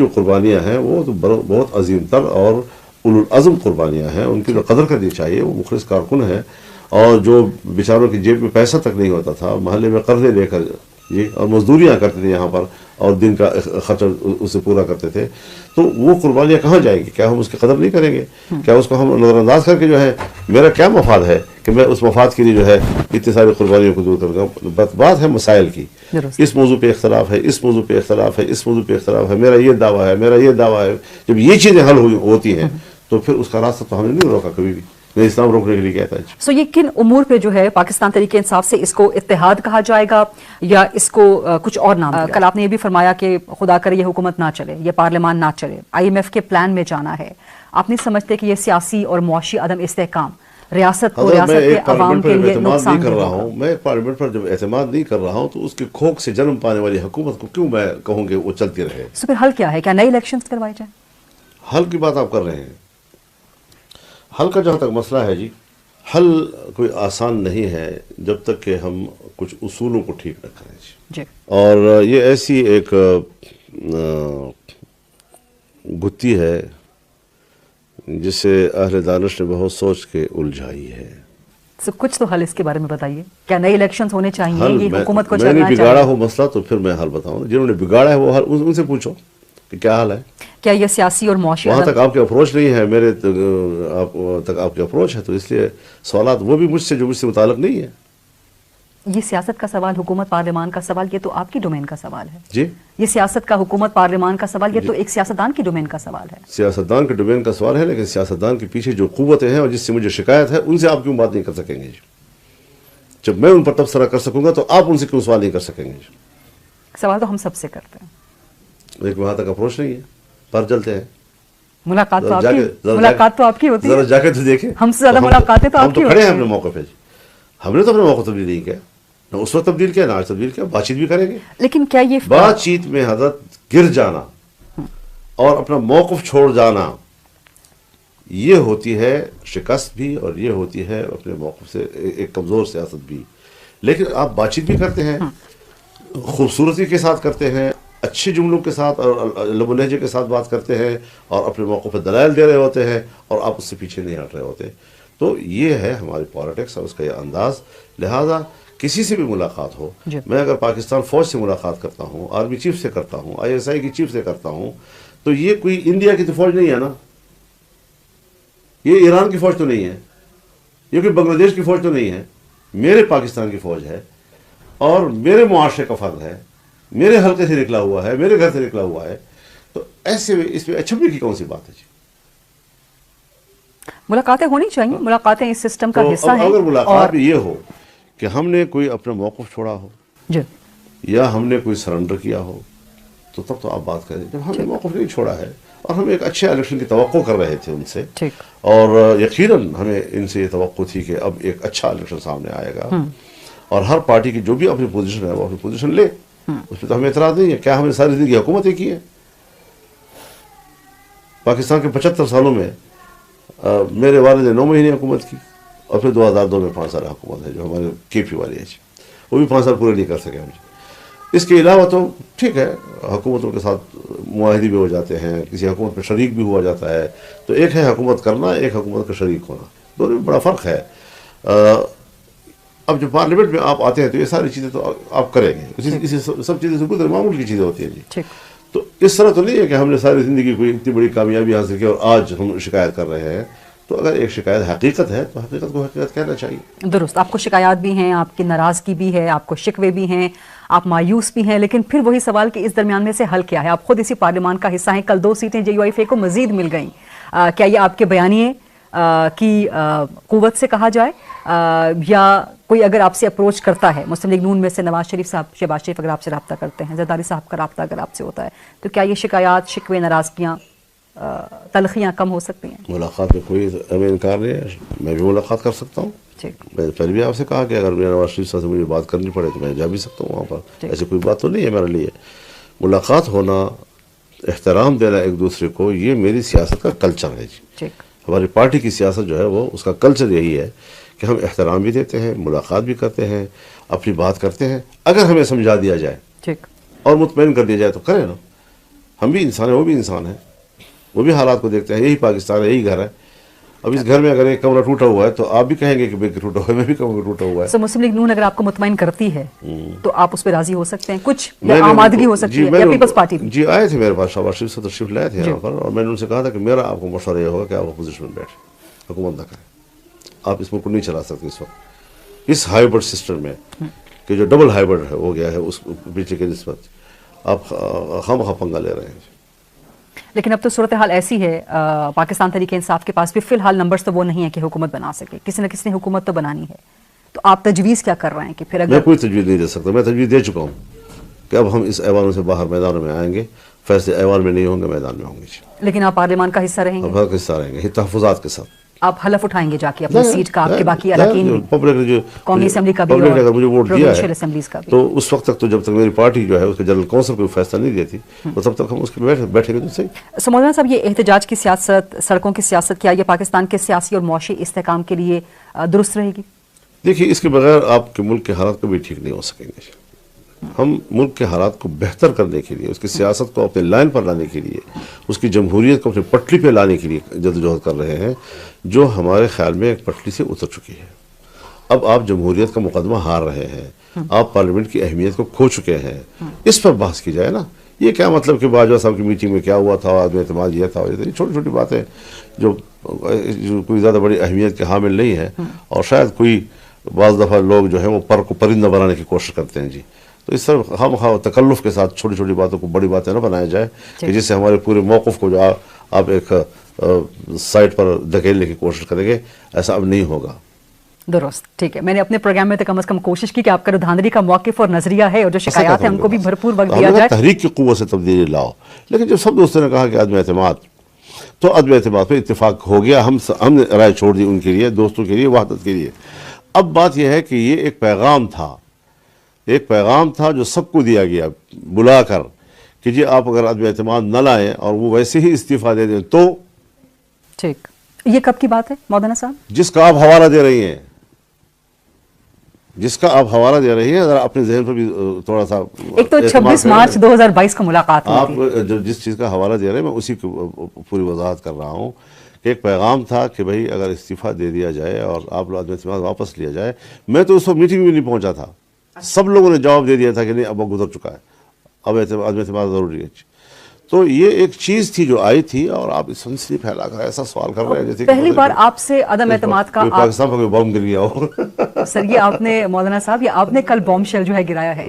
جو قربانیاں ہیں وہ تو بہت عظیم تر اور اولوالعزم قربانیاں ہیں، ان کی تو قدر کرنی چاہیے. وہ مخلص کارکن ہیں، اور جو بیچاروں کی جیب میں پیسہ تک نہیں ہوتا تھا، محلے میں قرضے لے کر جی اور مزدوریاں کرتے تھے یہاں پر، اور دن کا خرچہ اسے پورا کرتے تھے، تو وہ قربانیاں کہاں جائیں گی؟ کیا ہم اس کی قدر نہیں کریں گے؟ کیا اس کو ہم نظر انداز کر کے جو ہے میرا کیا مفاد ہے کہ میں اس مفاد کے لیے جو ہے اتنی ساری قربانیوں کو دور کر دوں؟ بات ہے مسائل کی، اس موضوع پہ اختلاف ہے، اس موضوع پہ اختلاف ہے، اس موضوع پہ اختلاف ہے، میرا یہ دعویٰ ہے، میرا یہ دعویٰ ہے. جب یہ چیزیں حل ہوتی ہیں تو پھر اس کا راستہ تو ہم نے نہیں روکا کبھی بھی. میں اسلام روکنے کے لیے کہتا ہے. سو یہ کن امور پہ جو ہے پاکستان تحریک انصاف سے اس کو اتحاد کہا جائے گا یا اس کو کچھ اور نام؟ کل آپ نے یہ بھی فرمایا کہ خدا کرے یہ حکومت نہ چلے، یہ پارلیمان نہ چلے، IMF کے پلان میں جانا ہے. آپ نہیں سمجھتے کہ یہ سیاسی اور معاشی عدم استحکام ریاست کو، ریاست کے عوام کے لیے نقصان کر رہا ہوں؟ میں پارلیمنٹ پر جب اعتماد نہیں کر رہا ہوں تو اس کی کھوک سے جنم پانے والی حکومت کو کیوں میں کہوں کہ وہ چلتی رہے؟ سو پھر حل کیا ہے؟ کیا نئے الیکشنز کروائے جائیں؟ حل کی بات آپ کر رہے ہیں. حل کا جہاں تک مسئلہ ہے جی، حل کوئی آسان نہیں ہے جب تک کہ ہم کچھ اصولوں کو ٹھیک نہ کریں جی. اور یہ ایسی ایک گتھی ہے جسے اہل دانش نے بہت سوچ کے الجھائی ہے. کچھ تو حل اس کے بارے میں بتائیے. کیا نئے الیکشنز ہونے چاہیے؟ یہ حکومت کو میں نے بگاڑا ہو مسئلہ تو پھر میں حل بتاؤں. جنہوں نے بگاڑا ہے وہ حل ان سے پوچھو کہ کیا حل ہے. کیا یہ سیاسی اور معاشی وہاں تک آپ کی اپروچ نہیں ہے، میرے تک آپ کی اپروچ ہے، تو اس لیے سوالات وہ بھی مجھ سے متعلق نہیں ہے. یہ سیاست کا سوال، حکومت پارلیمان کا سوال، یہ تو آپ کی ڈومین کا سوال ہے جی. یہ سیاست کا حکومت پارلیمان کا سوال، یہ تو ایک سیاستدان کی ڈومین کا سوال ہے. سیاستدان کے ڈومین کا سوال ہے، لیکن سیاستدان کے پیچھے جو قوتیں ہیں اور جس سے مجھے شکایت ہے ان سے آپ کیوں بات نہیں کر سکیں گے؟ جب میں ان پر تبصرہ کر سکوں گا تو آپ ان سے کیوں سوال نہیں کر سکیں گے؟ سوال تو ہم سب سے کرتے ہیں، لیکن وہاں تک اپروچ نہیں ہے، پر جلتے ہیں. ملاقات تو آپ کی ہوتی ہے. ذرا جا کے تو دیکھیں. ہم سے زیادہ ملاقاتیں تو آپ کی ہوتی ہیں. ہم تو کھڑے ہیں اپنے موقع پہ جی. ہم نے تو اپنے موقع تبدیل نہیں کیا، نہ اس وقت تبدیل کیا، نہ آج تبدیل کیا. بات چیت بھی کریں گے، لیکن کیا یہ بات چیت میں حضرت گر جانا اور اپنا موقف چھوڑ جانا، یہ ہوتی ہے شکست بھی اور یہ ہوتی ہے اپنے موقف سے ایک کمزور سیاست بھی. لیکن آپ بات چیت بھی کرتے ہیں، خوبصورتی کے ساتھ کرتے ہیں، اچھے جملوں کے ساتھ اور لب و لہجے کے ساتھ بات کرتے ہیں اور اپنے موقع پہ دلائل دے رہے ہوتے ہیں اور آپ اس سے پیچھے نہیں ہٹ رہے ہوتے. تو یہ ہے ہماری پالیٹکس اور اس کا یہ انداز. لہذا کسی سے بھی ملاقات ہو، میں اگر پاکستان فوج سے ملاقات کرتا ہوں، آرمی چیف سے کرتا ہوں، ISI کی چیف سے کرتا ہوں، تو یہ کوئی انڈیا کی تو فوج نہیں ہے نا، یہ ایران کی فوج تو نہیں ہے، یہ کوئی بنگلہ دیش کی فوج تو نہیں ہے، میرے پاکستان کی فوج ہے اور میرے معاشرے کا فرد ہے، میرے حلقے سے نکلا ہوا ہے، میرے گھر سے نکلا ہوا ہے. تو ایسے میں اس میں اچھبنے کی کون سی بات ہے جی؟ ملاقاتیں ہونی چاہیے، ملاقاتیں اس سسٹم کا حصہ ہیں. اگر ملاقات بھی یہ ہو کہ ہم نے کوئی اپنا موقف چھوڑا ہو یا ہم نے کوئی سرنڈر کیا ہو تو تب تو آپ بات کریں. جب ہم نے موقف نہیں چھوڑا ہے اور ہم ایک اچھے الیکشن کی توقع کر رہے تھے ان سے، اور یقیناً ہمیں ان سے یہ توقع تھی کہ اب ایک اچھا الیکشن سامنے آئے گا اور ہر پارٹی کی جو بھی اپنی پوزیشن ہے وہ اپنی پوزیشن لے، اس پہ تو ہمیں اعتراض نہیں ہے. کیا ہم نے ساری زندگی حکومتیں کی ہے؟ پاکستان کے 75 سالوں میں میرے والد نے 9 مہینے حکومت کی اور پھر 2002 میں 5 سال حکومت ہے جو ہمارے KP والی ہے، وہ بھی 5 سال پورے نہیں کر سکے ہم. اس کے علاوہ تو ٹھیک ہے حکومتوں کے ساتھ معاہدے بھی ہو جاتے ہیں، کسی حکومت میں شریک بھی ہوا جاتا ہے. تو ایک ہے حکومت کرنا، ایک حکومت کا شریک ہونا، دونوں میں بڑا فرق ہے. اب جو پارلیمنٹ میں آپ آتے ہیں تو یہ ساری چیزیں تو آپ کریں گے، اسی سب چیزیں سے گزر معمول کی چیزیں ہوتی ہیں جی. تو اس طرح تو نہیں ہے کہ ہم نے ساری زندگی کوئی اتنی بڑی کامیابی حاصل کی اور آج ہم شکایت کر رہے ہیں. تو اگر ایک شکایت حقیقت ہے تو حقیقت کو حقیقت کہنا چاہیے. درست، آپ کو شکایات بھی ہیں، آپ کی ناراضگی بھی ہے، آپ کو شکوے بھی ہیں، آپ مایوس بھی ہیں، لیکن پھر وہی سوال کہ اس درمیان میں سے حل کیا ہے؟ آپ خود اسی پارلیمان کا حصہ ہیں، کل 2 سیٹیں JUIFA کو مزید مل گئیں. کیا یہ آپ کے بیانیے کی قوت سے کہا جائے یا کوئی اگر آپ سے اپروچ کرتا ہے مسلم لیگ نون میں سے نواز شریف صاحب، شہباز شریف اگر آپ سے رابطہ کرتے ہیں، زرداری صاحب کا رابطہ اگر آپ سے ہوتا ہے، تو کیا یہ شکایات، شکوے، ناراضگیاں، تلخیاں کم ہو سکتی ہیں؟ ملاقات میں کوئی ہمیں انکار نہیں ہے، میں بھی ملاقات کر سکتا ہوں. میں نے پہلے بھی آپ سے کہا کہ اگر نواز شریف صاحب سے مجھے بات کرنی پڑے تو میں جا بھی سکتا ہوں وہاں پر. ایسی کوئی بات تو نہیں ہے میرے لیے. ملاقات ہونا، احترام دینا ایک دوسرے کو، یہ میری سیاست کا کلچر ہے جی. ہماری پارٹی کی سیاست جو ہے وہ اس کا کلچر یہی ہے کہ ہم احترام بھی دیتے ہیں، ملاقات بھی کرتے ہیں، اپنی بات کرتے ہیں. اگر ہمیں سمجھا دیا جائے اور مطمئن کر دیا جائے تو کریں نا. ہم بھی انسان ہیں، وہ بھی انسان ہیں، وہ بھی حالات کو دیکھتے ہیں. یہی پاکستان ہے، یہی گھر ہے. اب اس گھر میں اگر ایک کمرہ ٹوٹا ہوا ہے تو آپ بھی کہیں گے کہ بے ٹوٹا ہوا ہے، میں بھی کہوں گا ٹوٹا ہوا ہے. سو مسلم لیگ نون اگر آپ کو مطمئن کرتی ہے تو آپ اس پہ راضی ہو سکتے ہیں کچھ، یا میں نے عام ان آدمی کو- ہو سکتی جی، ہے میں یا نے پیپلز پارٹی بھی؟ جی آئے تھے میرے پاس، شہباز شریف صدر تشریف لائے تھے جی. یہاں پر، اور میں نے ان سے کہا تھا کہ میرا آپ کو مشورہ یہ ہوگا کہ آپ اپوزیشن میں بیٹھیں، حکومت نہ کریں. آپ اس ملک کو نہیں چلا سکتے اس وقت اس ہائیبرڈ سسٹم میں، کہ جو ڈبل ہائیبرڈ ہو گیا ہے اس پیچھے کی نسبت. آپ خواہ پنگا لے رہے ہیں. لیکن اب تو صورتحال ایسی ہے، پاکستان تحریک انصاف کے پاس بھی فی الحال نمبرز تو وہ نہیں ہے کہ حکومت بنا سکے، کسی نہ کسی نے حکومت تو بنانی ہے. تو آپ تجویز کیا کر رہے ہیں کہ پھر میں اگر کوئی تجویز نہیں دے سکتا. میں تجویز دے چکا ہوں کہ اب ہم اس ایوانوں سے باہر میدانوں میں آئیں گے. فیصلے ایوان میں نہیں ہوں گے، میدان میں ہوں گے. لیکن آپ پارلیمان کا حصہ رہیں گے، اب ہر حصہ رہیں گے تحفظات کے ساتھ. آپ حلف اٹھائیں گے جا کے اپنی سیٹ کا، آپ کے باقی اراکین بھی، پبلک نے جو قومی اسمبلی کا بھی پبلک اور نے اگر مجھے ووٹ دیا پروونشل ہے اسمبلیز کا بھی. تو اس وقت تک تو جب تک میری پارٹی جو ہے اس کے جنرل کونسل کو فیصلہ نہیں دیتی تو تب تک ہم اس کے بیٹھیں گے. تو صحیح. سو مولانا صاحب، یہ احتجاج کی سیاست، سڑکوں کی سیاست، کیا یہ پاکستان کے سیاسی اور معاشی استحکام کے لیے درست رہے گی؟ دیکھیے، اس کے بغیر آپ کے ملک کے حالات کبھی ٹھیک نہیں ہو سکیں گے. ہم ملک کے حالات کو بہتر کرنے کے لیے، اس کی سیاست کو اپنے لائن پر لانے کے لیے، اس کی جمہوریت کو اپنی پٹری پہ لانے کے لیے جدوجہد کر رہے ہیں، جو ہمارے خیال میں ایک پٹری سے اتر چکی ہے. اب آپ جمہوریت کا مقدمہ ہار رہے ہیں، آپ پارلیمنٹ کی اہمیت کو کھو چکے ہیں. اس پر بحث کی جائے نا. یہ کیا مطلب کہ باجوہ صاحب کی میٹنگ میں کیا ہوا تھا، آدمی اعتماد یہ تھا، یہ چھوٹی چھوٹی باتیں جو کوئی زیادہ بڑی اہمیت کے حامل نہیں ہے. اور شاید کوئی بعض دفعہ لوگ جو ہیں وہ پر کو پرندہ بنانے کی کوشش کرتے ہیں. جی، تو اس طرح ہم تکلف کے ساتھ چھوٹی چھوٹی باتوں کو بڑی باتیں نہ بنایا جائے کہ جس سے ہمارے پورے موقف کو جو آپ ایک سائٹ پر دھکیلنے کی کوشش کریں گے. ایسا اب نہیں ہوگا. درست، ٹھیک ہے. میں نے اپنے پروگرام میں تو کم از کم کوشش کی کہ آپ کا دھاندلی کا موقف اور نظریہ ہے اور جو شکایات ہیں ان کو بھی بھرپور وقت دیا جائے. تحریک کی قوت سے تبدیلی لاؤ. لیکن جب سب دوستوں نے کہا کہ عدم اعتماد، تو عدم اعتماد پہ اتفاق ہو گیا. ہم نے رائے چھوڑ دی ان کے لیے، دوستوں کے لیے، وحدت کے لیے. اب بات یہ ہے کہ یہ ایک پیغام تھا جو سب کو دیا گیا بلا کر کہ جی آپ اگر عدم اعتماد نہ لائیں اور وہ ویسے ہی استعفیٰ دے دیں تو. ٹھیک، یہ کب کی بات ہے مولانا صاحب؟ جس کا آپ حوالہ دے رہی ہیں، ذرا اپنے ذہن پر بھی تھوڑا سا ایک تو 26 مارچ 2022 کو ملاقات آپ ہوئی تھی. جس چیز کا حوالہ دے رہے ہیں میں اسی کی پوری وضاحت کر رہا ہوں کہ ایک پیغام تھا کہ بھئی اگر استعفیٰ دے دیا جائے اور آپ لوگ عدم اعتماد واپس لیا جائے. میں تو اس وقت میٹنگ میں نہیں پہنچا تھا. سب لوگوں نے جواب دے دیا تھا کہ نہیں، اب وہ گزر چکا ہے، اب عدم اعتماد ضروری ہے. تو یہ ایک چیز تھی جو آئی تھی، اور آپ اس سنسنی پھیلا کر ایسا سوال کر رہے ہیں جیسے پہلی بار آپ سے عدم اعتماد کا پاکستان پر کوئی بم گر گیا ہو. سر، یہ آپ نے مولانا صاحب، یہ آپ نے کل بوم شیل جو ہے گرایا ہے.